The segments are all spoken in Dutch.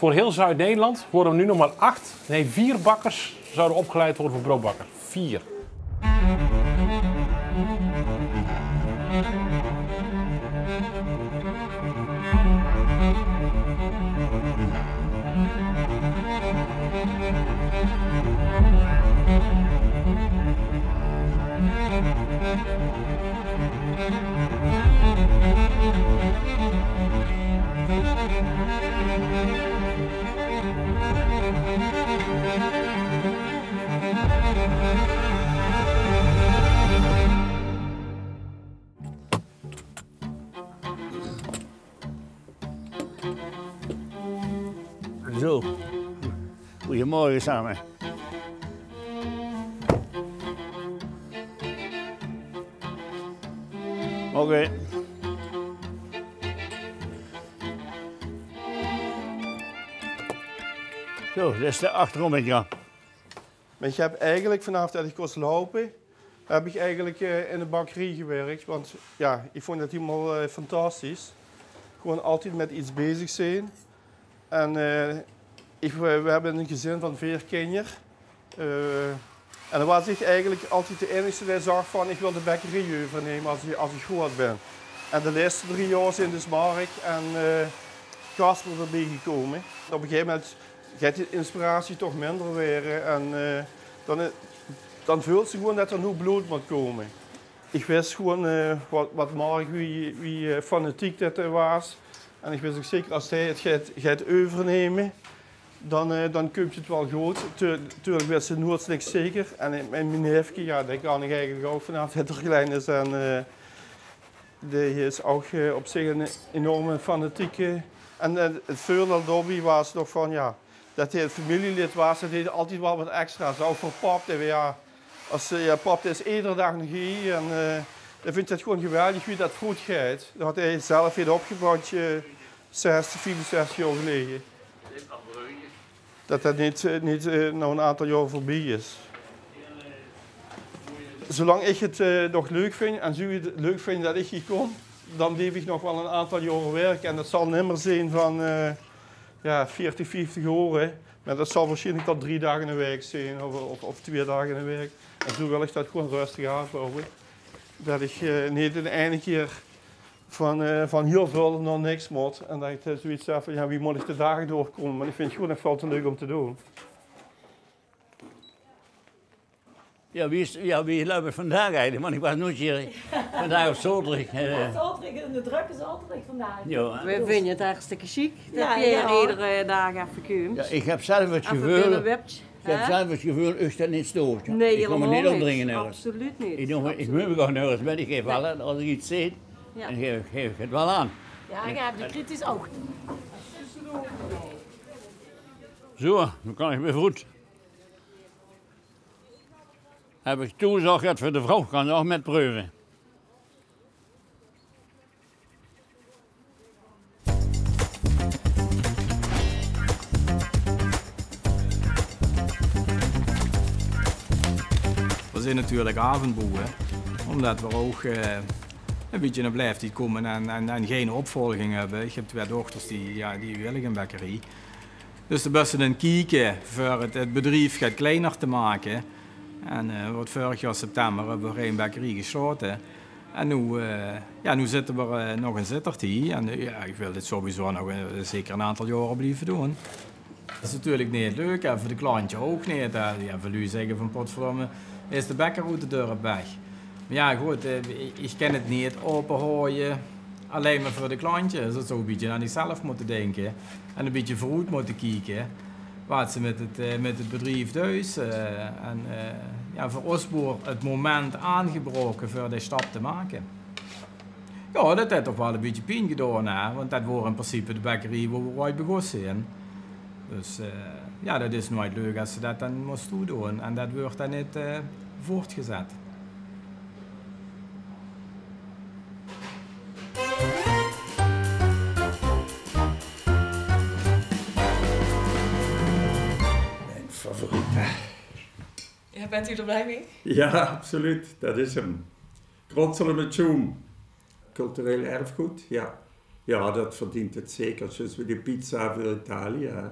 Voor heel Zuid-Nederland worden er nu nog maar 4 bakkers zouden opgeleid worden voor broodbakker. 4. Zo, goedemorgen samen. Oké. Zo, dit is de achterommetje. Want je hebt eigenlijk vanaf dat ik kon lopen, heb ik eigenlijk in de bakkerie gewerkt. Want ja, ik vond dat helemaal fantastisch. Gewoon altijd met iets bezig zijn. En we hebben een gezin van 4 kinderen. En dan was ik eigenlijk altijd de enige die zag van ik wil de bakkerij overnemen als ik groot ben. En de laatste 3 jaar zijn dus Mark en Casper erbij gekomen. Op een gegeven moment gaat die inspiratie toch minder weer. En dan voelt ze gewoon dat er nu bloed moet komen. Ik wist gewoon wat Mark, wie fanatiek dat was. En ik wist ook zeker als hij het gaat overnemen, dan kun je het wel goed. Tuurlijk wist ze nooit niks zeker. En mijn neefje, ja, daar kan ik eigenlijk ook vanaf dat er klein is. En die is ook op zich een enorme fanatieke. En het voordeel daarbij was nog van, ja, dat hij het familielid was, dat hij altijd wel wat extra's. Ook voor pap, ja, als pap is iedere dag nog hier. En dan vind ik het gewoon geweldig wie dat goed gaat. Dat had hij zelf weer opgebouwd, 64 jaar geleden. Dat niet nou een aantal jaar voorbij is. Zolang ik het nog leuk vind en jullie het leuk vinden dat ik hier kom, dan blijf ik nog wel een aantal jaren werken. En dat zal niet meer zijn van 40, 50 uur. Maar dat zal waarschijnlijk tot 3 dagen in de week zijn of 2 dagen in de week. En zo wil ik dat gewoon rustig aanbouwen. Dat ik niet in de ene keer van heel veel naar niks moet. En dat ik zoiets heb van, ja, wie moet ik de dagen doorkomen? Maar ik vind het gewoon echt veel te leuk om te doen. Ja, wie loopt vandaag eigenlijk? Want ik was nooit hier vandaag op Zolderig. Zolderig, de drukke Zolderig vandaag. Ja, We vinden het hartstikke chic dat Ja, je hier ja. iedere dag even komt. ja, ik heb zelf het Even gevoel, binnenwipt. ik heb zelf het gevoel, u dat niet stoort. Ja. Nee, ik kan me helemaal niet niet. opdringen nergens. Absoluut niet. Ik moet me gewoon nergens met. Ik geef Nee. wel, als ik iets zie, Ja. dan geef ik het wel aan. Ja, ik heb de kritisch oog. Zo, dan kan ik weer goed. Heb ik toezag gehad voor de vrouw, kan nog met proeven. We zijn natuurlijk avondboeren, omdat we ook een beetje naar blijft komen en geen opvolging hebben. Ik heb 2 dochters die willen een bakkerij. Dus de bussen een kijken voor het bedrijf gaat kleiner te maken. En wordt vorig jaar september hebben we geen bakkerij gesloten. En nu zitten we nog een zittertij. En ik wil dit sowieso nog zeker een aantal jaren blijven doen. Dat is natuurlijk niet leuk en voor de klantje ook niet. Voor u zeggen van potverdomme is de bakker uit de deur op weg. Maar ja goed, ik kan het niet openhouden alleen maar voor de klantje. Dus dat zou een beetje aan zichzelf moeten denken. En een beetje vooruit moeten kijken. Wat ze met het bedrijf thuis. Voor ons wordt het moment aangebroken voor die stap te maken. Ja, dat heeft toch wel een beetje pijn gedaan, hè? Want dat wordt in principe de bakkerij waar we ooit begonnen zijn. Dus dat is nooit leuk als ze dat dan moest doen. En dat wordt dan niet voortgezet. Mijn favoriete. Ja, bent u er blij mee? Ja, absoluut. Dat is hem. Krotselen met zoom. Cultureel erfgoed, ja. Ja, dat verdient het zeker. Zoals we de pizza voor Italië, hè.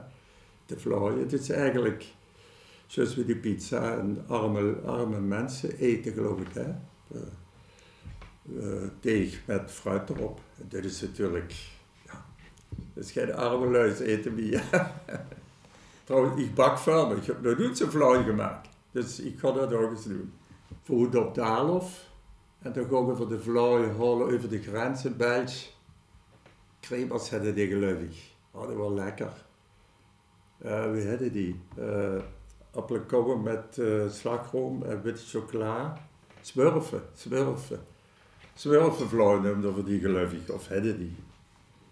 De vlooien. Het is eigenlijk zoals we de pizza en arme mensen eten, geloof ik. Hè. Deeg met fruit erop. Dat is natuurlijk, ja, dat is geen arme luis eten meer. Trouwens, ik bak veel, maar ik heb nog niet zo'n vlooien gemaakt. Dus ik ga dat ook eens doen. Voor op de Aalhof. En dan gaan we voor de vlooien halen over de grens in België. Kremers hadden die gelukkig. Oh, dat was lekker. We hadden die. Appelkoppen met slagroom en witte chocola. Zwurvenvlooien noemden we die gelukkig. Of hadden die.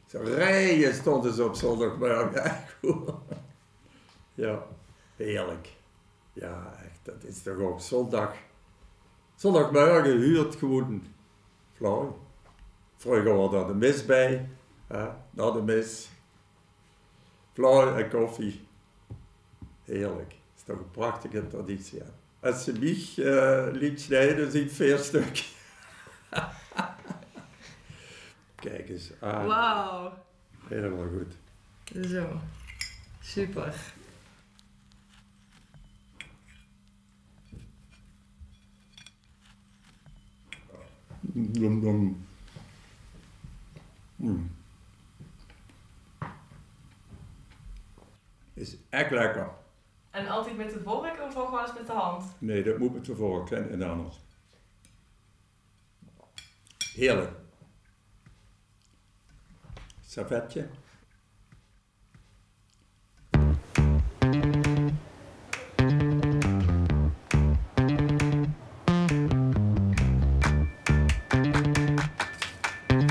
Zo rijen stonden ze op zondagmorgen. Ja, heerlijk. Ja, echt. Dat is toch ook zondagmorgen huurt gewoon vlooien. Vroeger was er de mis bij. Na de mis. Vlooien en koffie. Heerlijk. Dat is toch een prachtige traditie. Hè? Als ze mij liet snijden, zie ik 4 stuk. Kijk eens aan. Wauw. Helemaal goed. Zo. Super. Blum, blum. Is echt lekker. En altijd met de vork of ook wel eens met de hand? Nee, dat moet met de vork en anders. Heerlijk. Servetje.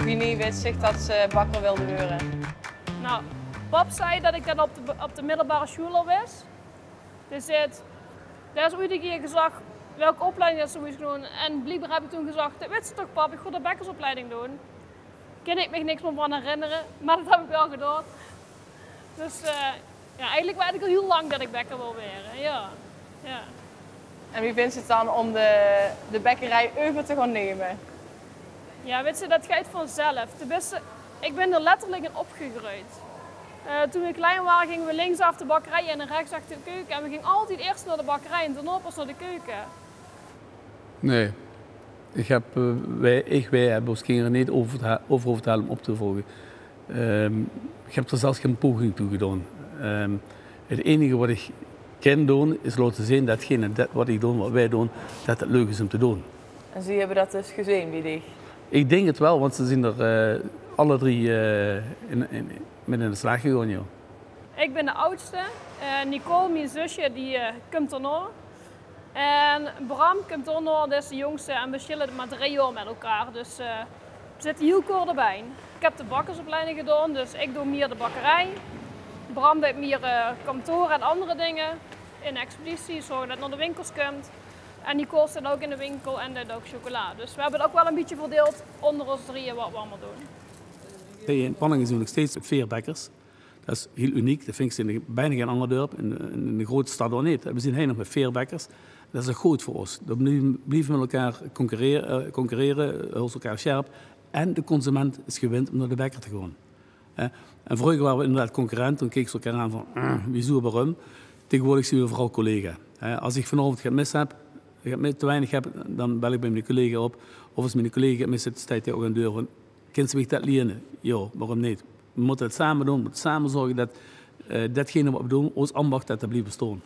Wie wist zich dat ze bakker wilde worden? Nou, pap zei dat ik dat op de middelbare school al wist. Dus daar is ooit een keer gezegd welke opleiding dat ze moest doen. En blijkbaar heb ik toen gezegd, dat weet ze toch pap, ik ga de bakkersopleiding doen. Kan ik me niks meer van herinneren, maar dat heb ik wel gedaan. Dus ja, eigenlijk weet ik al heel lang dat ik bakker wil worden, ja. En wie vindt het dan om de bakkerij over te gaan nemen? Ja, weet je, dat gaat vanzelf. Tenminste, ik ben er letterlijk in opgegroeid. Toen we klein waren gingen we linksaf de bakkerij en rechtsaf de keuken. En we gingen altijd eerst naar de bakkerij en daarna pas naar de keuken. Nee. Wij hebben ons kinderen niet overhalen om op te volgen. Ik heb er zelfs geen poging toe gedaan. Het enige wat ik kan doen is laten zien datgene wat ik doe, wat wij doen, dat het leuk is om te doen. En ze hebben dat dus gezien bij dich? Ik denk het wel, want ze zijn er alle 3 met in de slag gegaan. Ja. Ik ben de oudste. Nicole, mijn zusje, die komt erna. En Bram komt erna, dat is de jongste. En we schillen maar 3 jaar met elkaar. Dus we zitten heel kort erbij. Ik heb de bakkersopleiding gedaan, dus ik doe meer de bakkerij. Bram doet meer kantoor en andere dingen. In de expeditie, zorgen dat het naar de winkels komt. En Nicole staat ook in de winkel en doet ook chocola. Dus we hebben het ook wel een beetje verdeeld onder ons 3 wat we allemaal doen. In Panningen zijn nog steeds veerbakkers. Dat is heel uniek. Dat vind ik bijna geen ander dorp. In de grote stad ook niet. We zijn helemaal met veerbakkers. Dat is goed voor ons. Dat blijven met elkaar concurreren, houden elkaar scherp. En de consument is gewend om naar de bakker te gaan. En vroeger waren we inderdaad concurrent. Toen keken ze elkaar aan van, wieso, waarom? Tegenwoordig zien we vooral collega. Als ik vanavond het te weinig heb, dan bel ik bij mijn collega op. Of als mijn collega mis zit, staat hij ook aan de deur van, kan ze mij dat lenen? Ja, waarom niet? We moeten het samen doen. We moeten samen zorgen dat datgene wat we doen, ons ambacht, dat blijft bestaan.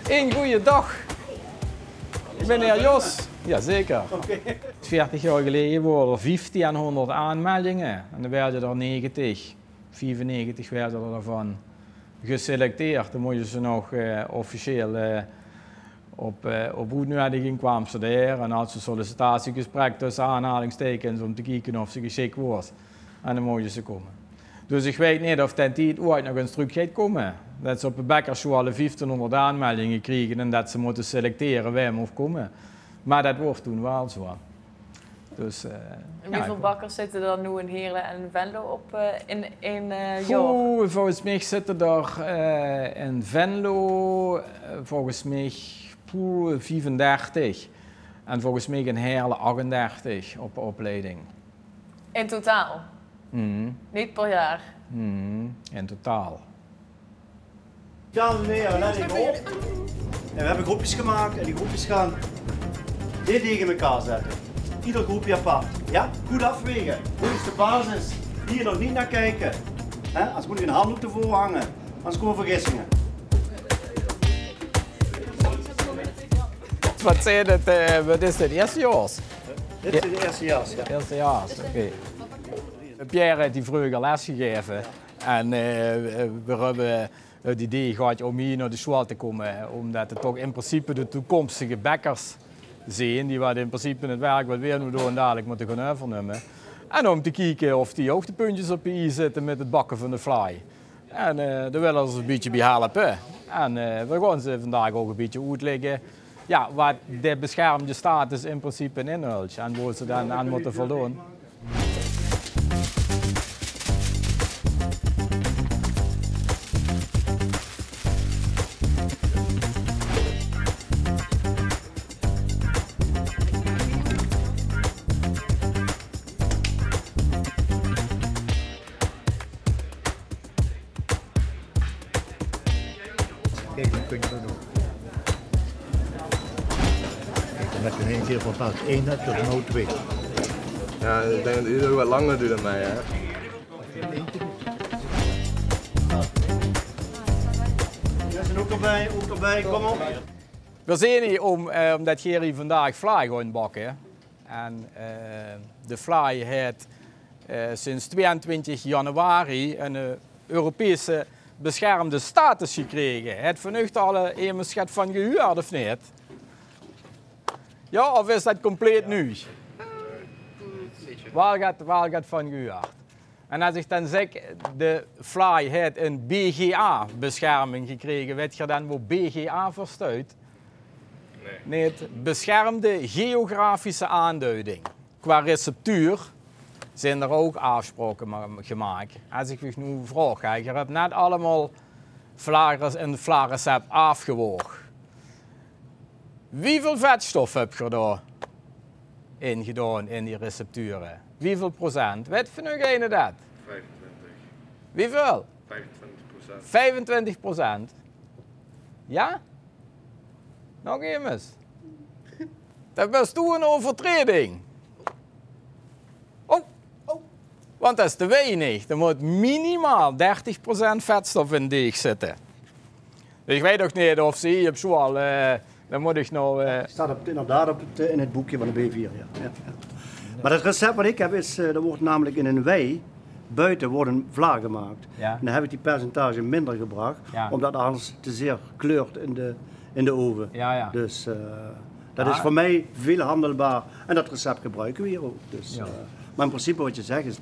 Een goede dag. Ik ben de heer Jos. Jazeker. 40 jaar geleden waren er 1500 aanmeldingen en dan werden er 90. 95 werden er daarvan geselecteerd. Dan moesten ze nog officieel op uitnodiging kwamen ze daar en had ze een sollicitatiegesprek tussen aanhalingstekens om te kijken of ze geschikt was. En dan moesten ze komen. Dus ik weet niet of ten tijd ooit nog een stuk gaat komen. Dat ze op de bakkerschool 1500 aanmeldingen kregen en dat ze moeten selecteren wie mocht komen. Maar dat wordt toen wel zo. Dus, En hoeveel bakkers zitten er nu in Heerlen en Venlo op in jaar? Volgens mij zitten er in Venlo volgens mij 35 en volgens mij in Heerlen 38 op opleiding. In totaal? Niet per jaar? In totaal. Ja, meneer, let ik op. En we hebben groepjes gemaakt en die groepjes gaan dit tegen elkaar zetten. Ieder groepje apart. Ja, goed afwegen. Dit is de basis. Hier nog niet naar kijken. Anders moet je een handdoek ervoor hangen. Anders komen vergissingen. Wat zijn het? Wat is dit? Eerstejaars? Dit is de eerstejaars, ja. Eerstejaars, oké. Pierre heeft die vroeger les gegeven. En we hebben het idee gehad om hier naar de school te komen. Omdat het toch in principe de toekomstige bakkers zijn. Die wat in principe het werk wat we nu doen dadelijk moeten gaan overnemen. En om te kijken of die hoogtepuntjes op de i zitten met het bakken van de fly. En daar willen ze een beetje bij helpen. En we gaan ze vandaag ook een beetje uitleggen. Ja, wat de beschermde status in principe inhoudt en waar ze dan aan moeten voldoen. Kijk, dat kun je wel doen. Dan heb je in één keer van plaats 1 hebt, tot nou 2. Ja, ik denk dat jullie wat langer doen dan mij, hè. Ja, zijn ook erbij, kom op. We zijn hier omdat Gerry vandaag fly gaan bakken. En de fly heeft sinds 22 januari een Europese beschermde status gekregen. Het vanuit alle immers gaat van gehuurd of niet? Ja, of is dat compleet nieuw? Waar gaat van gehuurd? En als ik dan zeg, de fly heeft een BGA-bescherming gekregen, weet je dan wat BGA voor staat? Nee, het beschermde geografische aanduiding. Qua receptuur zijn er ook afspraken gemaakt. Als ik je nu vraag, je hebt net allemaal vlagers in het vlagrecept afgewogen. Hoeveel vetstof heb je daar ingedaan in die recepturen? Hoeveel procent? Weet van u dat? 25. Hoeveel? 25%. 25%? Ja? Nog eens. Dat was toen een overtreding. Want dat is te weinig. Er moet minimaal 30% vetstof in deeg zitten. Dus ik weet ook niet of ze hier op school, dan moet ik nog... Het staat inderdaad in het boekje van de B4, ja. Ja. Maar het recept wat ik heb is, er wordt namelijk in een wei, buiten worden vlaag gemaakt. Ja. En dan heb ik die percentage minder gebracht, omdat anders te zeer kleurt in de oven. Ja. Dus dat is voor mij veel handelbaar en dat recept gebruiken we hier ook. Dus, maar in principe wat je zegt is 30%.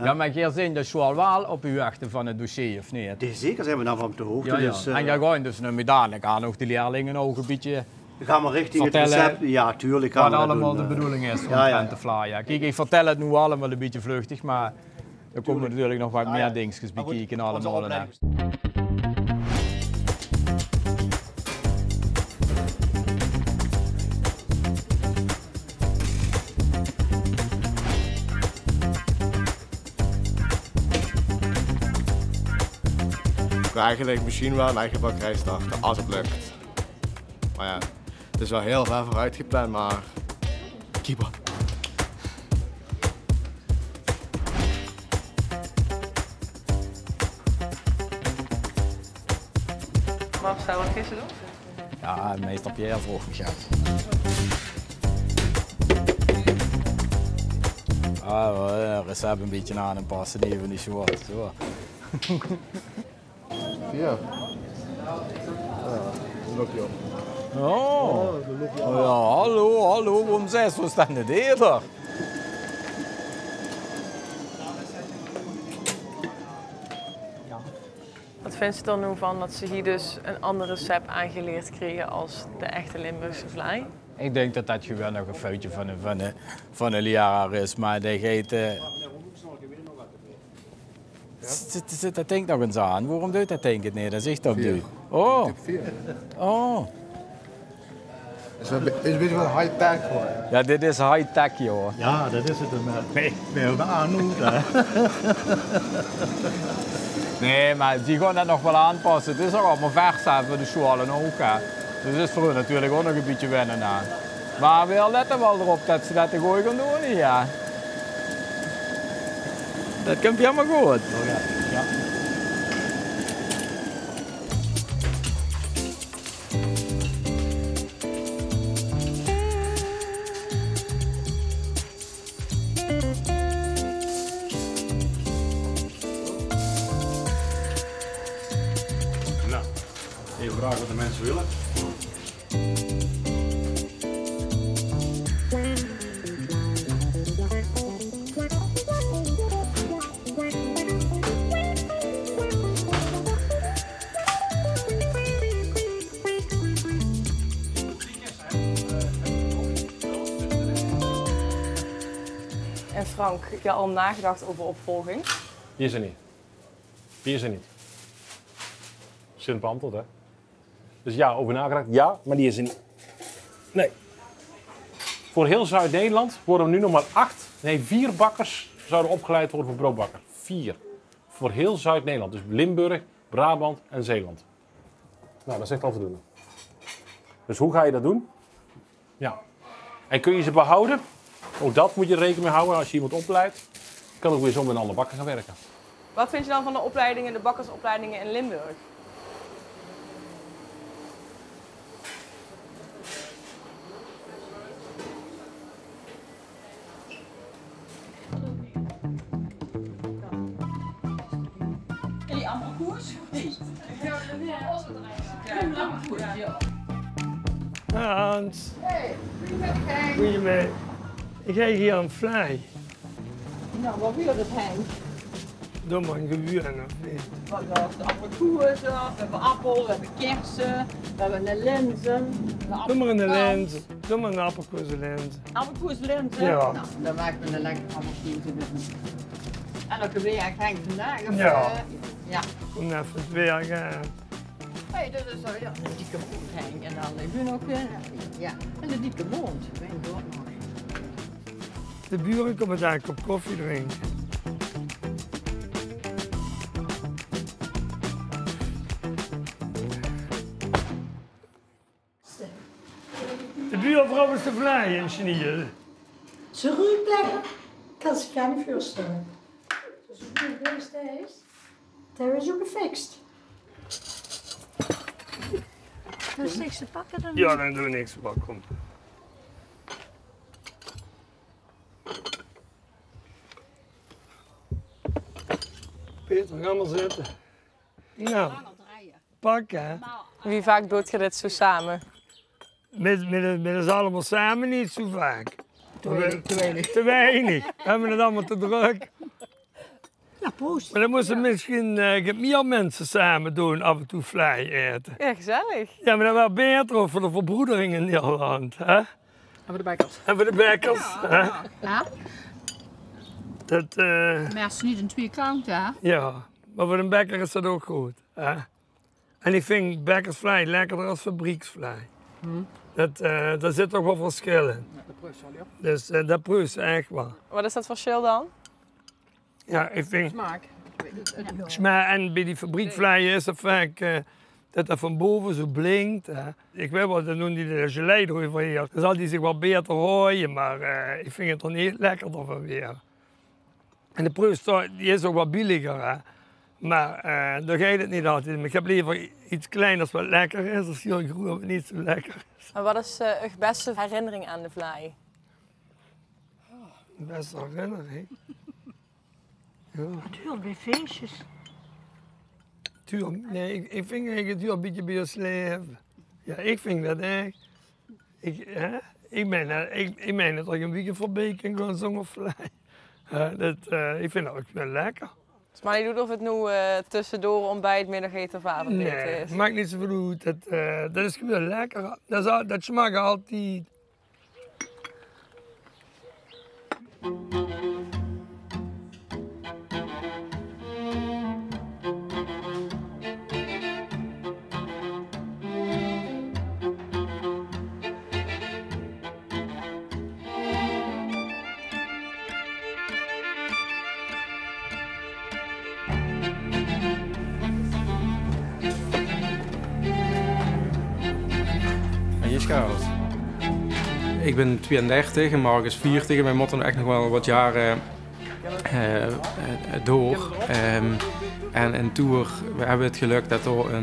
Ja, maar je zin dat je wel op uw achter van het dossier, of niet? Zeker zijn we daarvan op de hoogte. Ja, ja. Dus, en je gaat dus nu dadelijk aan ook de leerlingen ook een beetje gaan we richting vertellen het recept. Ja, tuurlijk gaan wat we dat allemaal doen. de bedoeling is om te flyen. Ja, kijk, ik vertel het nu allemaal een beetje vluchtig, maar er komen natuurlijk nog wat meer dingetjes bekijken allemaal. Ik wil eigenlijk misschien wel een eigen bakkerij starten, als het lukt. Maar ja, het is wel heel ver vooruit gepland, maar keeper. Marcel, wat is er doen? Ja, meestal Pierre vroeg me gaat. Recept een beetje aan en passen, die even niet zo wat. Zo. 4. Ja, dat je op. Oh. Ja, hallo, waarom zijn ze zo standaard eerder? Wat vindt ze er nu van dat ze hier dus een ander recept aangeleerd kregen als de echte Limburgse vlaai? Ik denk dat dat gewoon nog een foutje van een leraar is, maar die geeft... Zit dat ding nog eens aan? Waarom doet dat ding het niet? Dat zegt dat nu. Oh. Oh. Het is een beetje wel high-tech hoor. Ja, dit is high-tech, joh. Ja, dat is het. Met aanhoed. Nee, maar die gaan dat nog wel aanpassen. Het is ook allemaal vers voor de scholen ook. Hè. Dus het is voor hun natuurlijk ook nog een beetje wennen aan. Maar we letten wel erop dat ze dat gewoon gaan doen, ja. Dat komt helemaal goed. Oh ja. Ja. Nou, even vragen wat de mensen willen. En Frank, heb je al nagedacht over opvolging? Die is er niet. Die is er niet. Simpel antwoord, hè? Dus ja, over nagedacht. Ja, maar die is er niet. Nee. Voor heel Zuid-Nederland worden er nu nog maar 4 bakkers zouden opgeleid worden voor broodbakker. 4. Voor heel Zuid-Nederland. Dus Limburg, Brabant en Zeeland. Nou, dat is echt al voldoende. Dus hoe ga je dat doen? Ja. En kun je ze behouden? Ook dat moet je er rekening mee houden als je iemand opleidt. Kan ook weer zo met een andere bakker gaan werken. Wat vind je dan van de opleidingen, de bakkersopleidingen in Limburg? Hans. Goedemiddag. Ik ga hier een fly. Nou, wat wil het, Henk? Doe maar een geburen of niet? We hebben appelkoers, we hebben appel, we hebben kersen, we hebben een linzen. Doe maar een lens. Doe maar een appelkoezenlens. Appelkoerslinzen? Ja. Nou, dan maakt men een lekker appelkoezen. En dan kun je eigenlijk Henk vandaag. Of, Ja. Ja. Om even het weer gaan. Hey, dat is zo, ja, een dikke mond, Henk. En dan heb je ook, ja, en een dikke mond. Ik weet het ook nog. De buren komen daar een kop koffie drinken. De buurvrouw is te vlaaien in Chinië. Ze ruikt lekker. Kan zich gar niet voorstellen. Dus hoe geweest is, daar is ook gefixt. Dus niks te pakken dan? Ja, dan doen we niks wat komt. Peter, ga maar zitten. Nou, pak hè. Wie vaak doet je dit zo samen? Met ons allemaal samen niet zo vaak. Te weinig. Te weinig. We hebben het allemaal te druk. Ja, proost. Maar dan moesten misschien meer mensen samen doen, af en toe fly eten. Ja, gezellig. Ja, maar dat was beter ook voor de verbroedering in Nederland. Hè? En voor de bakkers. En voor de bakkers. Hè? Ja. Dat, Maar als niet een twee kant, hè? ja, maar voor een bakker is dat ook goed. Hè? En ik vind bakkersvlei lekkerder dan fabrieksvlei. Daar zit toch wel verschil in. Ja, dat proeft wel, ja. Dus dat proeft ze echt wel. Wat is dat verschil dan? Ja, ik vind... Smaak. Smaak. En bij die fabriekvleien is het vaak dat dat van boven zo blinkt. Hè. Ik weet wel, dan doen die de gelei erover hier. Dan zal die zich wel beter rooien, maar ik vind het er niet lekkerder van weer. En de proef die is ook wat billiger. Hè. Maar daar gaat het niet altijd. Ik heb liever iets kleiners wat lekker is, als heel groen wat niet zo lekker is. En wat is je beste herinnering aan de vlaai? Best herinnering. Ja. Het huurt bij feestjes. Tuur, nee, ik vind eigenlijk het een beetje bij ons leven. Ja, ik vind dat echt. Ik meen dat ik een weekend voorbij kan gaan zonder vlei. Ik vind dat ook wel lekker. Dus maar je doet of het nu tussendoor ontbijt, middageten of avondeten Nee, is? het maakt niet zoveel uit. Dat is gewoon lekker. Dat smaakt altijd Ik ben 32 en Mark is 40 en wij moeten echt nog wel wat jaren door. En toen hebben we het geluk dat er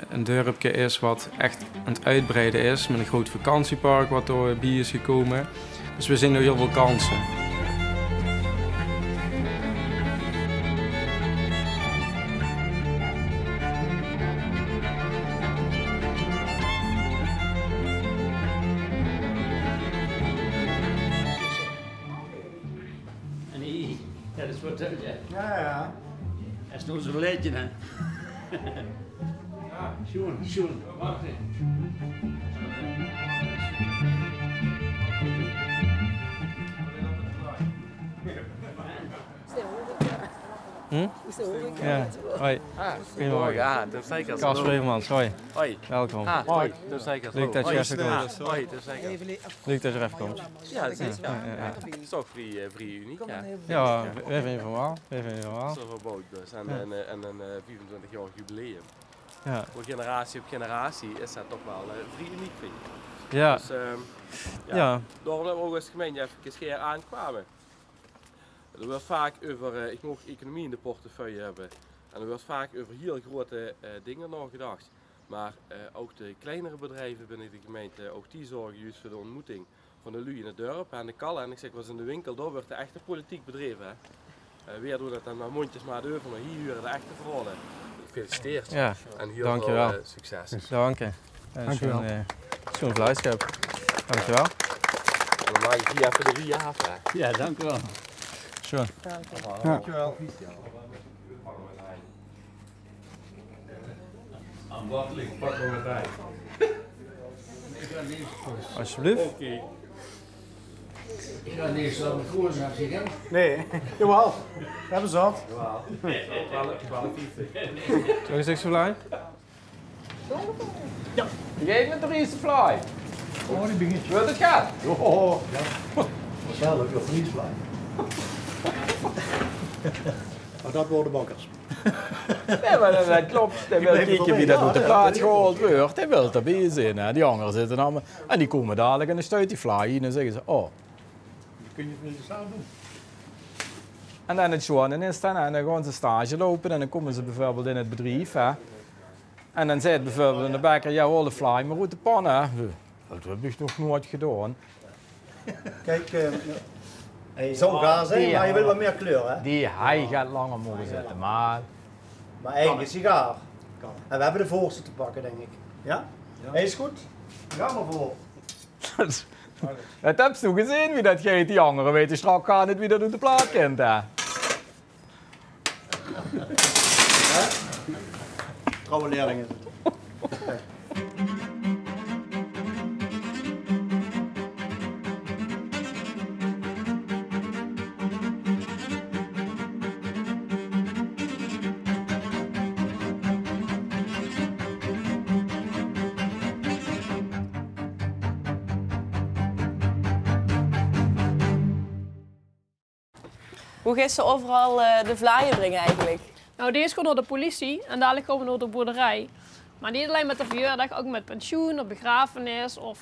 een dorpje is wat echt aan het uitbreiden is. Met een groot vakantiepark wat erbij is gekomen. Dus we zien nu heel veel kansen. Ja, dat is wat hè? Ja. Dat is nog zo'n leedje, hè? Schoen, wacht even. Ja, hoi. Goedemorgen. Ja, de Steikers. Kas Vreemans, hoi. Hoi. Welkom. Hoi, de Steikers. Leuk dat je even komt. Hoi, de Steikers. Leuk dat je er even komt. Ja, dat is het is toch vrij uniek. Ja, we vinden van wel. We vinden van wel. Zo verbouwd dus. En een 25-jarig jubileum. Ja. Voor generatie op generatie is dat toch wel vrij uniek, vind ik. Ja. Dus daarom dat we ook als gemeente even keer aankwamen. Er wordt vaak over, ik mag economie in de portefeuille hebben. En er wordt vaak over heel grote dingen nagedacht. Maar ook de kleinere bedrijven binnen de gemeente, ook die zorgen juist voor de ontmoeting van de lui in het dorp en de kallen. En ik zeg, was in de winkel, daar wordt de echte politiek bedreven. Weer doen dat dan maar mondjesmaat over, maar hier huren de echte verhalen. Gefeliciteerd. Ja, en heel dankjewel. veel succes. Dank je. Dankjewel. Zo'n vleischap. Dankjewel. Dan maak ik hier even de rie af. Hè. Ja, dankjewel. Sure. Dankjewel. Aan wat ligt, pak maar bij. Alsjeblieft. Oké. Ik ga niet zo met koers naar zich, hè? Nee, jawel. We hebben zat. Jawel. 12,50. Nog eens extra fly? Ja. Geef me toch eens de fly. Oh, die begint. Wilt het gaan? Oh, ja. Zelf je vliesvlaai. Maar dat worden bakkers. Nee, maar dat klopt. Hij wil kijken wie dat op de plaats gehaald wordt. Hij wil erbij zijn. Hè. Die anderen zitten allemaal. En die komen dadelijk en dan stuit die fly in en zeggen ze, oh. Kun je het niet samen doen? En dan het schoenen is dan, en dan gaan ze stage lopen en dan komen ze bijvoorbeeld in het bedrijf. Hè. En dan zegt bijvoorbeeld de bakker, ja, hol de fly maar uit de pan. Hè. Dat heb ik nog nooit gedaan. Kijk, zo gaan ze, maar je wil wat meer kleur, hè? Hij gaat langer mogen zitten, maar... Maar eigen sigaar. En we hebben de voorste te pakken, denk ik. Ja? Hey, is goed? Ga maar voor. Dat heb je nog gezien wie dat geeft. Die anderen weten straks gaan niet wie dat op de plaat kent. Hè? Trouwe leerlingen. Hoe gaan ze overal de vlaaien brengen eigenlijk? Nou, deze gewoon door de politie en dadelijk komen we door de boerderij. Maar niet alleen met de verjaardag, ook met pensioen of begrafenis of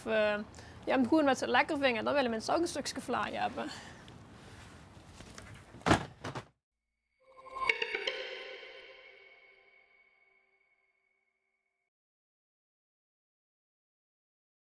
gewoon met ze lekker vinden. Dan willen mensen ook een stukje vlaaien hebben.